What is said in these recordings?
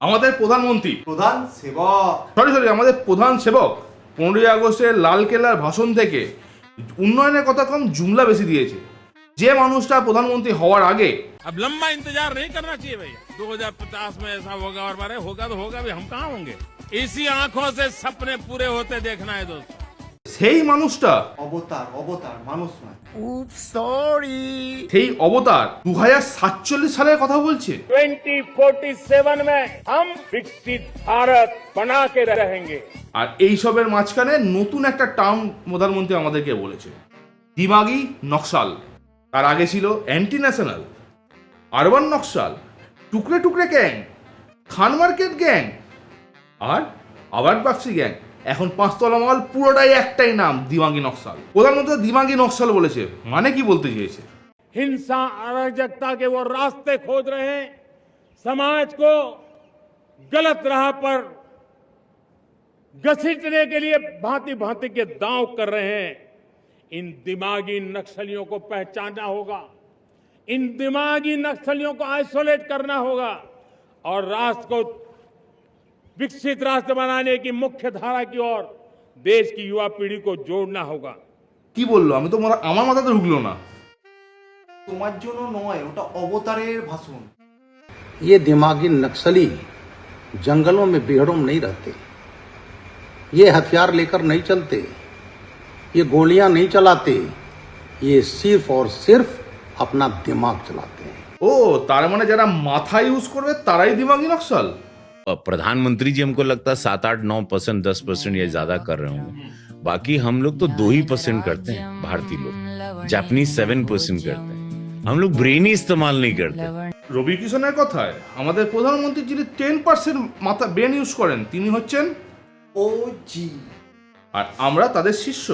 আমাদের প্রধানমন্ত্রী প্রধান সেবক সরি আমাদের প্রধান সেবক 15ই আগস্টের লালকেল্লার ভাষণ থেকে উন্নয়নের কথা কম জুমলা বেশি দিয়েছে। যে মানুষটা প্রধানমন্ত্রী হওয়ার আগে अब लंबा इंतजार नहीं करना चाहिए भैया। 2050 में ऐसा होगा और बारे होगा तो होगा भी, हम कहाँ होंगे। इसी आंखों से सपने पूरे होते देखना है दोस्तों। সেই মানুষটা অবতার অবতার মানুষ নয়। সেই অবতার 2047 সালের কথা বলছে। 2047 में हम विकसित भारत बना के रहेंगे। আর এইসবের মাঝখানে নতুন একটা টার্ম প্রধানমন্ত্রী আমাদেরকে বলেছে, দিমাগি নকশাল। তার আগে ছিল অ্যান্টি ন্যাশনাল, আরবান নকশাল, টুকরে টুকরে গ্যাং, খান মার্কেট গ্যাং আর আবার বাক্সি গ্যাং। এখন পাঁচতলা মহল পুরোটাই একটাই নাম, দিমাগি নকশাল। প্রধানমন্ত্রী দিমাগি নকশাল বলেছে, মানে কি বলতে চেয়েছে? हिंसा अराजकता के वो रास्ते खोज रहे हैं, समाज को गलत राह पर घसीटने के लिए भांति भांति के दांव कर रहे हैं। इन दिमागी नक्सलियों को पहचानना होगा, इन दिमागी नक्सलियों को आइसोलेट करना होगा और राष्ट्र को विकसित राष्ट्र बनाने की मुख्य धारा की ओर देश की युवा पीढ़ी को जोड़ना होगा। কি বললো? আমি তো আমার মাথাতে ঢুকলো না। তোমার জন্য নয়, ওটা অবতারের ভাষণ। ये दिमागी नक्सली जंगलों में बेहड़ों में नहीं रहते, ये हथियार लेकर नहीं चलते, ये गोलियां नहीं चलाते, ये सिर्फ और सिर्फ अपना दिमाग चलाते हैं। ও তার মানে যারা মাথা ইউজ করবে তারাই দিমাগি নকশাল। और प्रधानमंत्री जी हमको लगता है 7-8-9%, 10% या ज्यादा कर रहे होंगे। बाकी हम लोग तो 2% करते हैं भारतीय लोग, जापानीज 7% करते हैं। हम लोग ब्रेन ही इस्तेमाल नहीं करते। রবি কিষণের কথায় আমাদের প্রধানমন্ত্রী যিনি 10% মাথা ব্রেন ইউজ করেন তিনি হচ্ছেন ও জি, আর আমরা তাদের শিষ্য।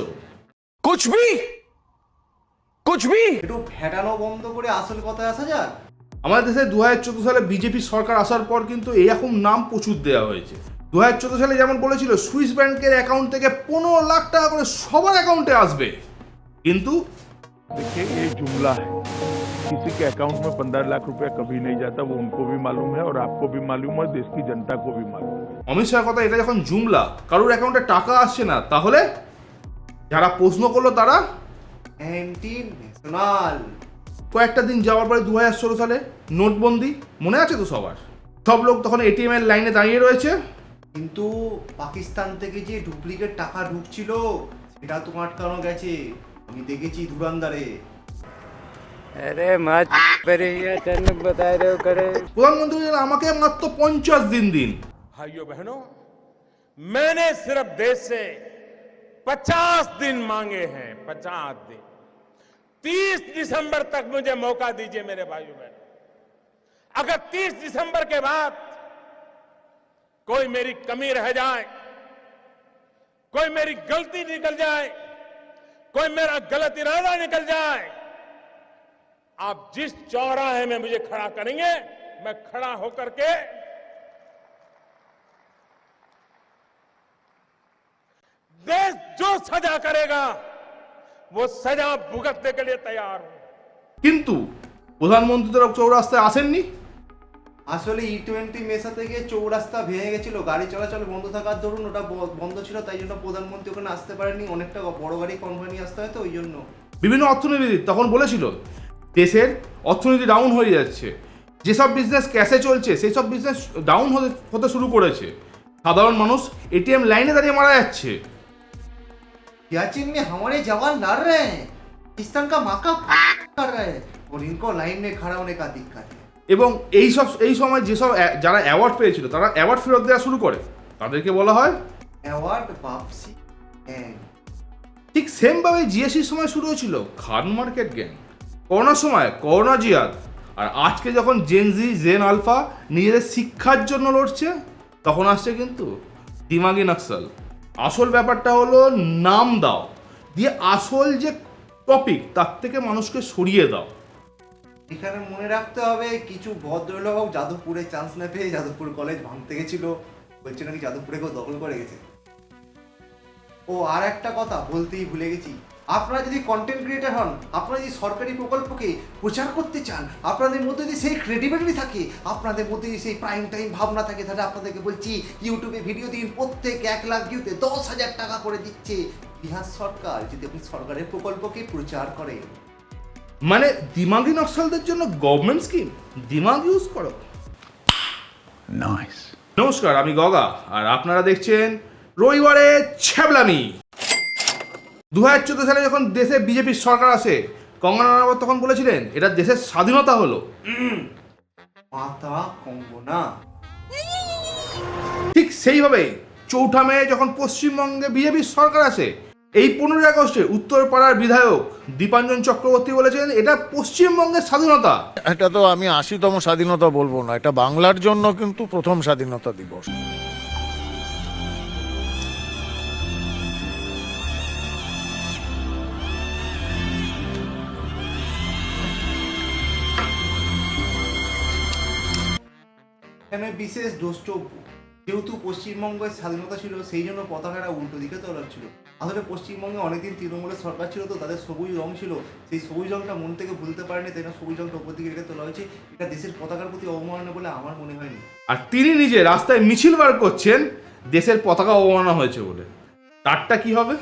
একটু ফেটানো বন্ধ করে আসল কথায় আসা যাক। আমাদের দেশে 2014 সালে বিজেপি সরকার আসার পর কিন্তু এরকম নাম প্রচুর দেওয়া হয়েছে। 2014 সালে যেমন বলেছিল সুইস ব্যাংকের অ্যাকাউন্ট থেকে 15 লাখ টাকা করে সবার অ্যাকাউন্টে আসবে, কিন্তু देखिए ये जुमला है, किसी के अकाउंट में 15 लाख रुपया कभी नहीं जाता, वो उनको भी मालूम है और आपको भी मालूम है, देश की जनता को भी मालूम है। অমিত শাহের কথা, এটা যখন জুমলা কারোর অ্যাকাউন্টে টাকা আসছে না, তাহলে যারা প্রশ্ন করলো তারা অ্যান্টি ন্যাশনাল। কয়েকটা দিন যাওয়ার পরে 2016 সালে নোটবন্দি মনে আছে তো সবার? সব লোক তখন এটিএম এর লাইনে দাঁড়িয়ে রয়েছে, কিন্তু পাকিস্তান থেকে যে ডুপ্লিকেট টাকা ঢুকছিল সেটা তো আটকানো গেছে, আমি দেখেছি ধুরান্দারে। अरे मत बता रहे हो करे। প্রধানমন্ত্রী বললেন, আমাকে মাত্র 50 দিন দিন। भाइयों बहनों, मैंने सिर्फ देश से 50 दिन मांगे हैं, 50 दिन। 30 दिसंबर तक मुझे मौका दीजिए मेरे भाइयों बहनों। अगर 30 दिसंबर के बाद कोई मेरी कमी रह जाए, कोई मेरी गलती निकल जाए, कोई मेरा गलत इरादा निकल जाए, आप जिस चौराहे में मुझे खड़ा करेंगे, मैं खड़ा होकर के देश जो सजा करेगा वो सजा भुगतने के लिए तैयार हूं। কিন্তু প্রধানমন্ত্রী তো চৌরাস্তায় আসেননি। আসলে E20 মেসা থেকে চৌরাস্তা ভেঙে গেছিল, গাড়ি চলাচল বন্ধ থাকার দরুন ওটা বন্ধ ছিল, তাই জন্য প্রধানমন্ত্রী ওখানে আসতে পারেননি। অনেকটা বড় গাড়ি কনভয় নিয়ে আসতে হয় তো, ওই জন্য। বিভিন্ন অর্থনীতিবিদ তখন বলেছিল দেশের অর্থনীতি ডাউন হয়ে যাচ্ছে, যেসব বিজনেস ক্যাশে চলছে সেই সব বিজনেস ডাউন হতে শুরু করেছে, সাধারণ মানুষ এটিএম লাইনে দাঁড়িয়ে মারা যাচ্ছে। सियाचिन में हमारे जवान लड़ रहे हैं, पाकिस्तान का माका कर रहे हैं और इनको लाइन में खड़ा होने का दिक्कत है। এবং এই সময় যেসব যারা অ্যাওয়ার্ড পেয়েছিল তারা অ্যাওয়ার্ড ফেরত দেওয়া শুরু করে, তাদেরকে বলা হয় অ্যাওয়ার্ড বাপসি গ্যাং। ঠিক সেমভাবে জিএসটির সময় শুরু হয়েছিল খান মার্কেট গ্যাং, করোনার সময় করোনা জিয়াদ, আর আজকে যখন জেন আলফা নিজেদের শিক্ষার জন্য লড়ছে তখন আসছে কিন্তু দিমাগি নকশাল। আসল ব্যাপারটা হলো নাম দাও দিয়ে আসল যে টপিক তার থেকে মানুষকে সরিয়ে দাও। এখানে মনে রাখতে হবে, কিছু ভদ্রলোক যাদবপুরে চান্স না পেয়ে যাদবপুর কলেজ ভাঙতে গেছিল, বলছে নাকি যাদবপুরে কেউ দখল করে গেছে। ও আর একটা কথা বলতেই ভুলে গেছি, আপনারা যদি কন্টেন্ট ক্রিয়েটার হন, আপনারা যদি সরকারি প্রকল্পকে প্রচার করতে চান, আপনাদের মধ্যে যদি সেই ক্রেডিবিলিটি থাকে, আপনাদের মধ্যে যদি সেই প্রাইম টাইম ভাবনা থাকে, তাহলে আপনাদেরকে বলছি ইউটিউবে ভিডিও দিন, প্রত্যেক 1 লাখ ভিউতে 10,000 টাকা করে দিচ্ছে বিহার সরকার, যদি আপনি সরকারের প্রকল্পকে প্রচার করেন। মানে দিমাগি নকশালদের জন্য গভর্নমেন্ট স্কিম, দিমাগ ইউজ করো। নমস্কার, আমি গগা, আর আপনারা দেখছেন রবিবারে ছ্যাবলামি। 2014 সালে যখন দেশে বিজেপির সরকার আসে, কঙ্গনা রানাবত তখন বলেছিলেন এটা দেশের স্বাধীনতা হলো। মাতা কঙ্গনা। ঠিক সেইভাবে 4 মে যখন পশ্চিমবঙ্গে বিজেপির সরকার আসে, এই 15 আগস্টে উত্তরপাড়ার বিধায়ক দীপাঞ্জন চক্রবর্তী বলেছেন এটা পশ্চিমবঙ্গের স্বাধীনতা। এটা তো আমি 80তম স্বাধীনতা বলবো না, এটা বাংলার জন্য কিন্তু প্রথম স্বাধীনতা দিবস। এখানে বিশেষ দ্রষ্টব্য, যেহেতু পশ্চিমবঙ্গের স্বাধীনতা ছিল, সেই জন্য পতাকাটা উল্টো দিকে তোলা ছিল। আসলে পশ্চিমবঙ্গে অনেকদিন তৃণমূলের সরকার ছিল, তো তাদের সবুজ রং ছিল, সেই সবুজ রংটা মন থেকে ভুলতে পারেনি, তাই না সবুজ রংটা উপর দিকে রেখে তোলা হয়েছে। এটা দেশের পতাকার প্রতি অবমাননা বলে আমার মনে হয়নি। আর তিনি নিজে রাস্তায় মিছিল বার করছেন দেশের পতাকা অবমাননা হয়েছে বলে। তারটা কি হবে?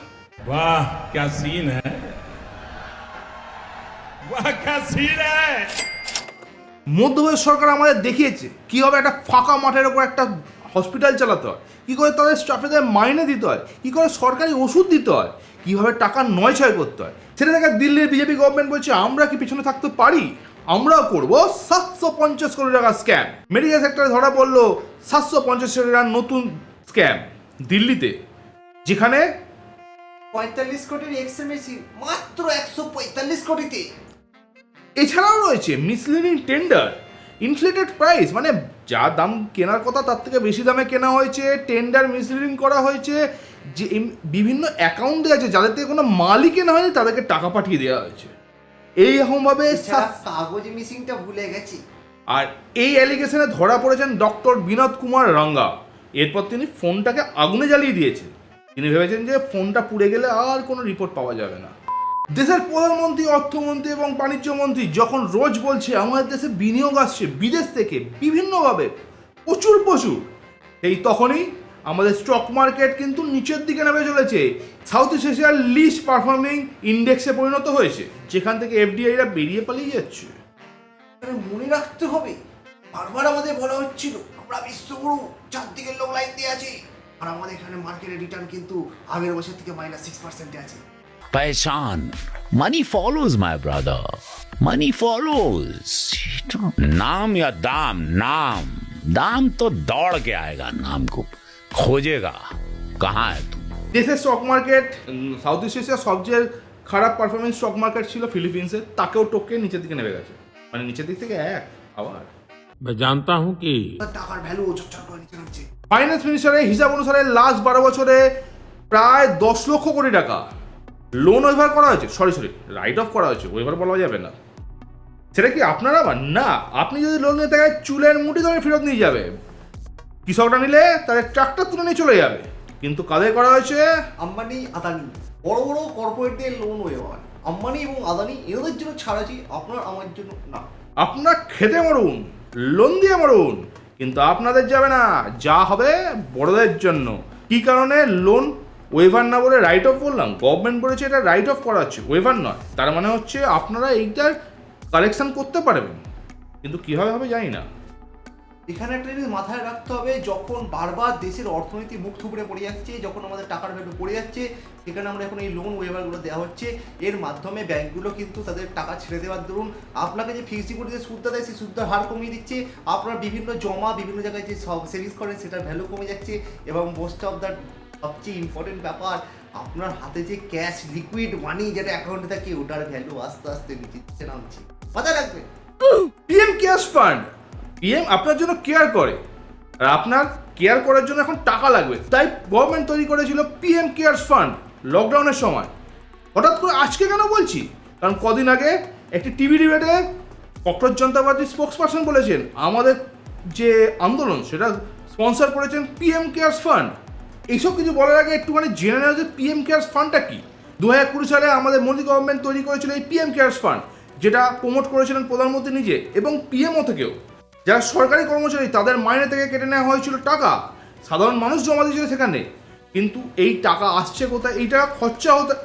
वाह क्या सीन है, वाह क्या सीन है। মধ্যপ্রদেশ সরকার আমাদের দেখিয়েছে কীভাবে একটা ফাঁকা মাঠের ওপর একটা হসপিটাল চালাতে হয়, কী করে তাদের স্টাফেদের মাইনে দিতে হয়, কী করে সরকারি ওষুধ দিতে হয়, কীভাবে টাকা নয়ছয় করতে হয়। সেটা দেখে দিল্লির বিজেপি গভর্নমেন্ট বলছে আমরা কি পিছনে থাকতে পারি, আমরাও করবো 750 কোটি টাকা স্ক্যাম। মেডিকেল সেক্টরে ধরা পড়লো 750 কোটি টাকার নতুন স্ক্যাম দিল্লিতে, যেখানে 45 কোটির এক্সএমএসি মাত্র 145 কোটিতে। এছাড়াও রয়েছে মিসলিডিং টেন্ডার, ইনফ্লেটেড প্রাইস, মানে যা দাম কেনার কথা তার থেকে বেশি দামে কেনা হয়েছে, টেন্ডার মিসলিডিং করা হয়েছে, যে বিভিন্ন অ্যাকাউন্ট দেওয়া আছে যাদের থেকে কোনো মালই কেনা হয়নি তাদেরকে টাকা পাঠিয়ে দেওয়া হয়েছে এইরকমভাবে। কাগজ মিসিংটা ভুলে গেছি। আর এই অ্যালিগেশনে ধরা পড়েছেন ডক্টর বিনোদ কুমার রঙ্গা। এরপর তিনি ফোনটাকে আগুনে জ্বালিয়ে দিয়েছেন। তিনি ভেবেছেন যে ফোনটা পুড়ে গেলে আর কোনো রিপোর্ট পাওয়া যাবে না। দেশের প্রধানমন্ত্রী, অর্থমন্ত্রী এবং বাণিজ্য মন্ত্রী যখন রোজ বলছে আমাদের দেশে বিনিয়োগ আসছে বিদেশ থেকে বিভিন্নভাবে প্রচুর, এই তখনই আমাদের স্টক মার্কেট কিন্তু নিচের দিকে নেমে চলেছে। সাউথ ইস্ট এশিয়ার লিস্ট পারফর্মিং ইন্ডেক্সে পরিণত হয়েছে, যেখান থেকে এফডিআইরা বেরিয়ে পালিয়ে যাচ্ছে। মনে রাখতে হবে, বারবার আমাদের বলা হচ্ছিল আমরা বিশ্বগুরু, চারদিকে লোক লাইন দিয়ে আছে, আর আমাদের এখানে মার্কেটের রিটার্ন কিন্তু আগের বছর থেকে -6% আছে। पहचान money follows my brother, money follows. नाम या दाम, नाम दाम तो दौड़ के आएगा, नाम को खोजेगा कहाँ है तू। দেশের স্টক মার্কেট সাউথ ইস্ট এশিয়ার সবচেয়ে খারাপ পারফরমেন্স স্টক মার্কেট ছিল ফিলিপিন্সে, তাকেও টপকে নিচের দিকে নেমে গেছে। মানে নিচের দিক থেকে আবার मैं जानता हूं कि টাকার ভ্যালু ঝটঝট করে নিচে নামছে। ফাইন্যান্স মিনিস্টারের হিসাব অনুসারে লাস্ট 12 বছরে প্রায় 10 লক্ষ কোটি টাকা লোন ওয়েভার করা হয়েছে, সরি রাইট অফ করা হয়েছে, ওয়েভার বলা যাবে না। সেটা কি আপনারা আবার না, আপনি যদি লোন নিতে গেলে চুলের মুঠি ধরে ফেরত নিয়ে যাবে, কৃষকরা নিলে তাদের ট্রাক্টর তুলে নিয়ে চলে যাবে। কিন্তু কাদের করা হয়েছে? আম্বানি, আদানি, বড় বড় কর্পোরেটদের লোন ওয়েভার। আম্বানি এবং আদানি এদের জন্য ছাড় আছে, আপনার আমার জন্য না। আপনার খেতে মরুন, লোন দিয়ে মরুন, কিন্তু আপনাদের যাবে না, যা হবে বড়দের জন্য। কি কারণে লোন ওয়েভার না বলে রাইট অফ বললাম? গভর্নমেন্ট বলেছে এটা রাইট অফ করা হচ্ছে, ওয়েভার নয়। তার মানে হচ্ছে আপনারা এইটার কালেকশন করতে পারবেন, কিন্তু কীভাবে হবে জানি না। এখানে একটা জিনিস মাথায় রাখতে হবে, যখন বারবার দেশের অর্থনীতি মুখ থুবড়ে পড়ে যাচ্ছে, যখন আমাদের টাকার ভ্যালু পড়ে যাচ্ছে, সেখানে আমরা এখন এই লোন ওয়েভারগুলো দেওয়া হচ্ছে। এর মাধ্যমে ব্যাংকগুলো কিন্তু তাদের টাকা ছেড়ে দেওয়ার দরুন আপনাকে যে ফিক্সড ডিপোজিটে সুদটা দেয়, সেই সুদটার হার কমিয়ে দিচ্ছে। আপনার বিভিন্ন জমা, বিভিন্ন জায়গায় যে সব সেভিংস করেন সেটার ভ্যালু কমে যাচ্ছে। এবং মোস্ট অফ দ্য সবচেয়ে ইম্পর্টেন্ট ব্যাপার, আপনার হাতে যে ক্যাশ লিকুইড মানি যেটা অ্যাকাউন্টে থাকে, ওটার ভ্যালু আস্তে আস্তে নিচে নামছে। মাথায় রাখবেন, পিএম কেয়ার্স ফান্ড, পিএম আপনার জন্য কেয়ার করে, আর আপনার কেয়ার করার জন্য এখন টাকা লাগবে, তাই গভর্নমেন্ট তৈরি করেছিল পিএম কেয়ার্স ফান্ড লকডাউনের সময়। হঠাৎ করে আজকে কেন বলছি? কারণ কদিন আগে একটি টিভি ডিবেটে ককরোচ জনতা পার্টির স্পোক্স পারসন বলেছেন আমাদের যে আন্দোলন সেটা স্পন্সর করেছেন পিএম কেয়ার্স ফান্ড। এইসব কিছু বলার আগে একটুখানি জেনে নেওয়া যে পিএম কেয়ার্স ফান্ডটা কি। 2020 সালে আমাদের মোদী গভর্নমেন্ট তৈরি করেছিল এই পিএম কেয়ার্স ফান্ড, যেটা প্রমোট করেছিলেন প্রধানমন্ত্রী নিজে এবং পিএমও থেকেও। যারা সরকারি কর্মচারী তাদের মাইনে থেকে কেটে নেওয়া হয়েছিল টাকা, সাধারণ মানুষ জমা দিয়েছিল সেখানে। কিন্তু এই টাকা আসছে কোথায়, এই টাকা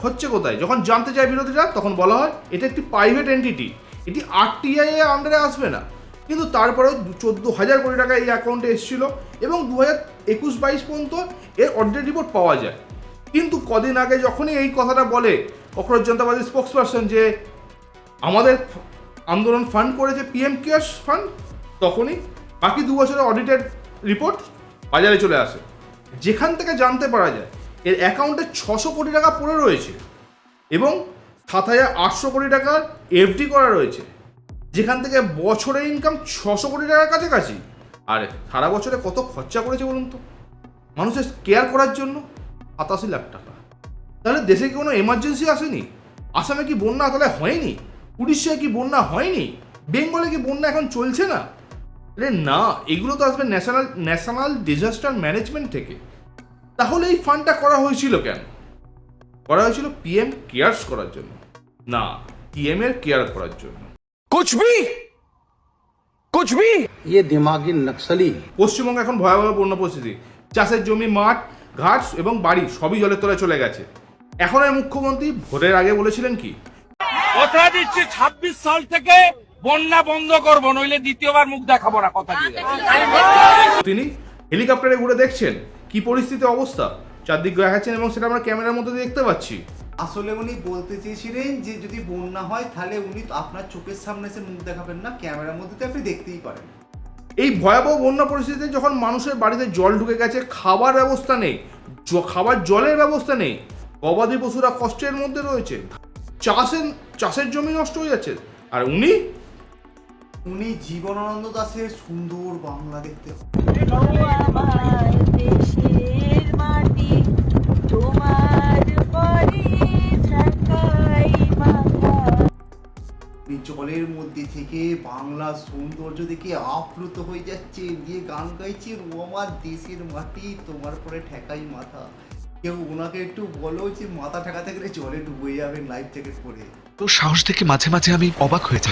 হচ্ছে কোথায়? যখন জানতে চায় বিরোধীরা তখন বলা হয় এটা একটি প্রাইভেট এন্টিটি, এটি আরটিআই এর আন্ডারে আসবে না। কিন্তু তারপরেও 14,000 কোটি টাকা এই অ্যাকাউন্টে এসেছিল এবং 2021-22 পর্যন্ত এর অডিট রিপোর্ট পাওয়া যায়। কিন্তু কদিন আগে যখনই এই কথাটা বলে ককরোচ জনতা পার্টির স্পোক্সপারসন যে আমাদের আন্দোলন ফান্ড করেছে পিএম কেয়ার্স ফান্ড, তখনই বাকি 2 বছরের অডিটের রিপোর্ট বাজারে চলে আসে, যেখান থেকে জানতে পারা যায় এর অ্যাকাউন্টে 600 কোটি টাকা পড়ে রয়েছে এবং 7,800 কোটি টাকার এফডি করা রয়েছে, যেখান থেকে বছরের ইনকাম 600 কোটি টাকার কাছাকাছি। আর সারা বছরে কত খরচা করেছে বলুন তো মানুষের কেয়ার করার জন্য? 87 লাখ টাকা। তাহলে দেশে কি কোনো এমার্জেন্সি আসেনি? আসামে কি বন্যা তাহলে হয়নি? উড়িষ্যায় কি বন্যা হয়নি? বেঙ্গলে কি বন্যা এখন চলছে না? আরে না, এগুলো তো আসবে ন্যাশনাল ডিজাস্টার ম্যানেজমেন্ট থেকে। তাহলে এই ফান্ডটা করা হয়েছিল কেন? করা হয়েছিল পিএম কেয়ার্স করার জন্য না, পিএম এর কেয়ার করার জন্য। कुछ भी ये दिमागी नक्सली পশ্চিমবঙ্গে এখন ভয়াবহ বন্যা পরিস্থিতি, চাষের জমি, মাঠ, ঘাট এবং বাড়ি সবই জলের তলায় চলে গেছে। এখন এই মুখ্যমন্ত্রী ভোটের আগে বলেছিলেন কি, কথা দিচ্ছি 26 সাল থেকে বন্যা বন্ধ করবো, নইলে দ্বিতীয়বার মুখ দেখাবো না, কথা দিয়ে তিনি হেলিকপ্টারে ঘুরে দেখছেন কি পরিস্থিতি অবস্থা, চারদিক দেখাচ্ছেন এবং সেটা আমরা ক্যামেরার মধ্যে দেখতে পাচ্ছি। আসলে উনি বলতে চেয়েছিলেন যে যদি বন্যা হয় তাহলে উনি তো আপনার চোখের সামনে এসে মুখ দেখাবেন না, ক্যামেরার মধ্যে তো আপনি দেখতেই পারেন। এই ভয়াবহ বন্যা পরিস্থিতিতে যখন মানুষের বাড়িতে জল ঢুকে গেছে, খাবার ব্যবস্থা নেই, খাবার জলের ব্যবস্থা নেই, গবাদি পশুরা কষ্টের মধ্যে রয়েছে, চাষের জমি নষ্ট হয়ে যাচ্ছে, আর উনি জীবনানন্দ দাশের সুন্দর বাংলা দেখতে জলের মধ্যে থেকে বাংলা সৌন্দর্য দেখে আপ্লুত হয়ে যাচ্ছে, দিয়ে গান গাইছে, ও আমার দেশের মাটি তোমার পরে ঠেকাই মাথা। কেউ ওনাকে একটু বলো যে মাথা ঠেকাতে গেলে জলে ডুবে যাবেন লাইফ জ্যাকেট পরে। তো সাহস দেখে মাঝে মাঝে আমি অবাক হয়ে যাই।